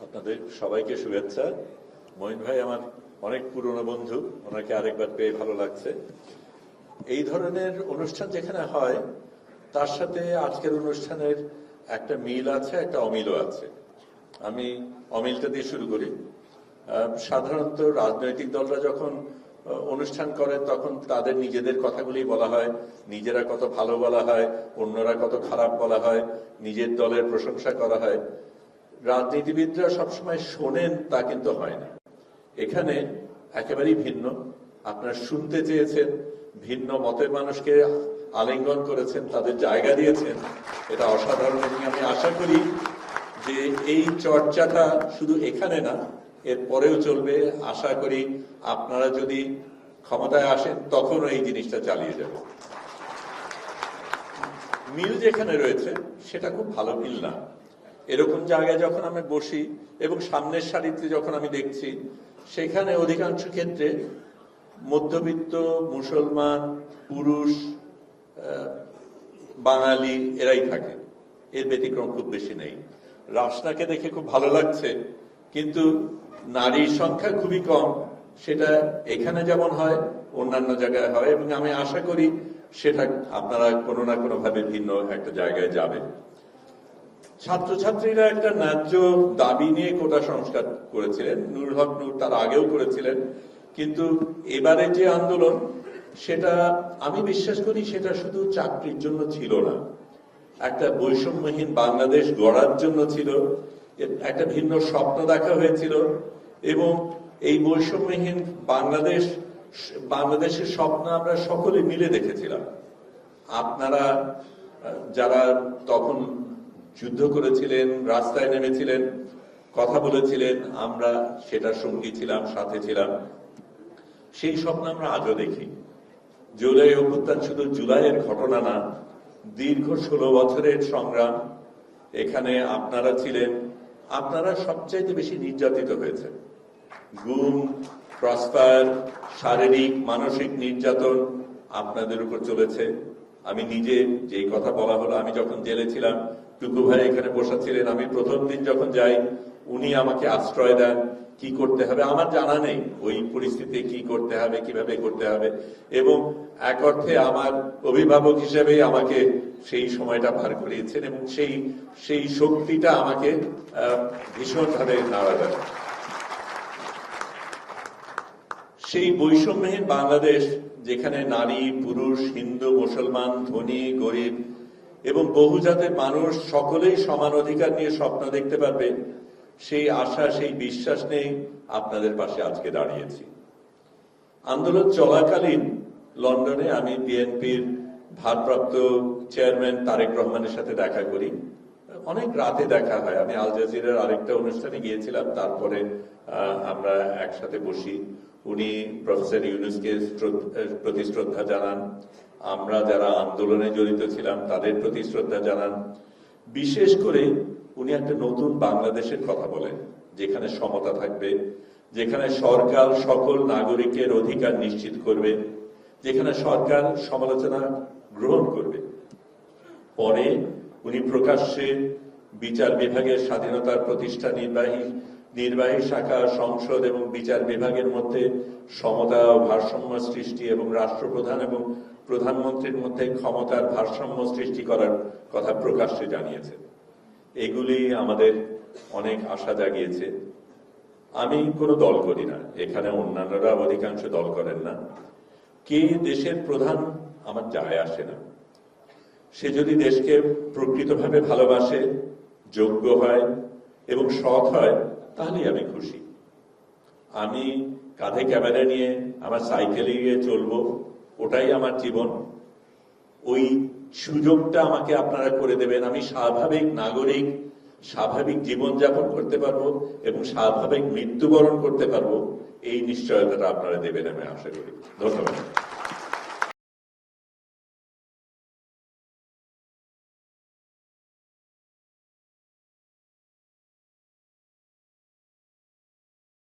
আপনাদের সবাইকে শুভেচ্ছা। মঈন ভাই আমার অনেক পুরনো বন্ধু, ওনাকে আরেকবার পেয়ে ভালো লাগছে। এই ধরনের অনুষ্ঠান যেখানে হয় তার সাথে আজকের অনুষ্ঠানের একটা মিল আছে, একটা অমিলও আছে। আমি অমিলটা দিয়ে শুরু করি। সাধারণত রাজনৈতিক দলরা যখন অনুষ্ঠান করে তখন তাদের নিজেদের কথাগুলি বলা হয়, নিজেরা কত ভালো বলা হয়, অন্যরা কত খারাপ বলা হয়, নিজের দলের প্রশংসা করা হয়। রাজনীতিবিদরা সবসময় শোনেন তা কিন্তু হয় না। এখানে একেবারেই ভিন্ন। আপনারা শুনতে চেয়েছেন, ভিন্ন মতের মানুষকে আলিঙ্গন করেছেন, তাদের জায়গা দিয়েছেন, এটা অসাধারণ। এবং আমি আশা করি যে এই চর্চাটা শুধু এখানে না, এর পরেও চলবে। আশা করি আপনারা যদি ক্ষমতায় আসেন তখনও এই জিনিসটা চালিয়ে যাবে। মিল যেখানে রয়েছে সেটা খুব ভালো মিল না। এরকম জায়গায় যখন আমি বসি এবং সামনের সারিতে যখন আমি দেখছি, সেখানে অধিকাংশ ক্ষেত্রে মধ্যবিত্ত, মুসলমান, পুরুষ, বাঙালি এরাই থাকে। এর ব্যতিক্রম খুব বেশি নেই। রাশনাকে দেখে খুব ভালো লাগছে, কিন্তু নারীর সংখ্যা খুবই কম। সেটা এখানে যেমন হয় অন্যান্য জায়গায় হয়, এবং আমি আশা করি সেটা আপনারা কোনো না কোনো ভাবে ভিন্ন একটা জায়গায় যাবেন। ছাত্রছাত্রীরা একটা ন্যায্য দাবি নিয়ে কোটা সংস্কার করেছিলেন, নুরুল হক নূর তার আগেও করেছিলেন, কিন্তু এবারে যে আন্দোলন সেটা আমি বিশ্বাস করি সেটা শুধু চাকরির জন্য ছিল না, একটা বৈষম্যহীন বাংলাদেশ গড়ার জন্য ছিল। একটা ভিন্ন স্বপ্ন দেখা হয়েছিল, এবং এই বৈষম্যহীন বাংলাদেশের স্বপ্ন আমরা সকলে মিলে দেখেছিলাম। আপনারা যারা তখন যুদ্ধ করেছিলেন, রাস্তায় নেমেছিলেন, কথা বলেছিলেন, আমরা সেটা সঙ্গী ছিলাম, সাথে ছিলাম। সেই স্বপ্ন আমরা আজও দেখি। জুলাই অভ্যুত্থান শুধু জুলাইয়ের ঘটনা না, দীর্ঘ 16 বছরের সংগ্রাম। এখানে আপনারা ছিলেন, আপনারা সবচাইতে বেশি নির্যাতিত হয়েছে। গুম, ক্রসফায়ার, শারীরিক মানসিক নির্যাতন আপনাদের উপর চলেছে। আমি নিজে যেই কথা বলা হলো, আমি যখন জেলে ছিলাম, টুকু ভাই এখানে বসা ছিলেন। আমি প্রথম দিন যখন যাই, উনি আমাকে আশ্রয় দেন। কি করতে হবে আমার জানা নেই, ওই পরিস্থিতিতে কি করতে হবে, কিভাবে করতে হবে, এবং এক অর্থে আমার অভিভাবক হিসেবে আমাকে সেই সময়টা পার করিয়েছেন, এবং সেই শক্তিটা আমাকে ভীষণভাবে নাড়া দেয়। সেই বৈষম্যহীন বাংলাদেশ, যেখানে নারী, পুরুষ, হিন্দু, মুসলমান, ধনী, গরিব এবং বহুজাতের মানুষ সকলেই সমান অধিকার নিয়ে স্বপ্ন দেখতে পারবে, সেই আশা, সেই বিশ্বাস নেই আপনাদের পাশে আজকে দাঁড়িয়েছি। আন্দোলন চলাকালীন লন্ডনে আমি বিএনপির ভারপ্রাপ্ত চেয়ারম্যান তারেক রহমানের সাথে দেখা করি। অনেক রাতে দেখা হয়। আমি আল জাজিরার আরেকটা অনুষ্ঠানে গিয়েছিলাম, তারপরে আমরা একসাথে বসি। উনি প্রফেসর ইউনূসকে প্রতি শ্রদ্ধা জানান, আমরা যারা আন্দোলনে জড়িত ছিলাম তাদের প্রতি শ্রদ্ধা জানান। বিশেষ করে উনি একটা নতুন বাংলাদেশের কথা বলেন, যেখানে সমতা থাকবে, যেখানে সরকার সকল নাগরিকের অধিকার নিশ্চিত করবে, যেখানে সরকার সমালোচনা গ্রহণ করবে। পরে উনি প্রকাশ্যে বিচার বিভাগের স্বাধীনতার প্রতিষ্ঠা, নির্বাহী শাখা, সংসদ এবং বিচার বিভাগের মধ্যে সমতা ও ভারসাম্য সৃষ্টি, এবং রাষ্ট্রপ্রধান এবং প্রধানমন্ত্রীর মধ্যে ক্ষমতার ভারসাম্য সৃষ্টি করার কথা প্রকাশ্যে জানিয়েছেন। এগুলি আমাদের অনেক আশা জাগিয়েছে। আমি কোনো দল করি না, এখানে অন্যান্যরা অধিকাংশ দল করেন না। কে দেশের প্রধান আমার যায় আসে না। সে যদি দেশকে প্রকৃতভাবে ভালোবাসে, যোগ্য হয় এবং সৎ হয়, তাহলেই আমি খুশি। আমি কাঁধে ক্যামেরা নিয়ে আমার সাইকেলে গিয়ে চলবো, ওটাই আমার জীবন। ওই সুযোগটা আমাকে আপনারা করে দেবেন। আমি স্বাভাবিক নাগরিক, স্বাভাবিক জীবনযাপন করতে পারবো এবং স্বাভাবিক মৃত্যুবরণ করতে পারবো, এই নিশ্চয়তাটা আপনারা দেবেন আমি আশা করি। ধন্যবাদ।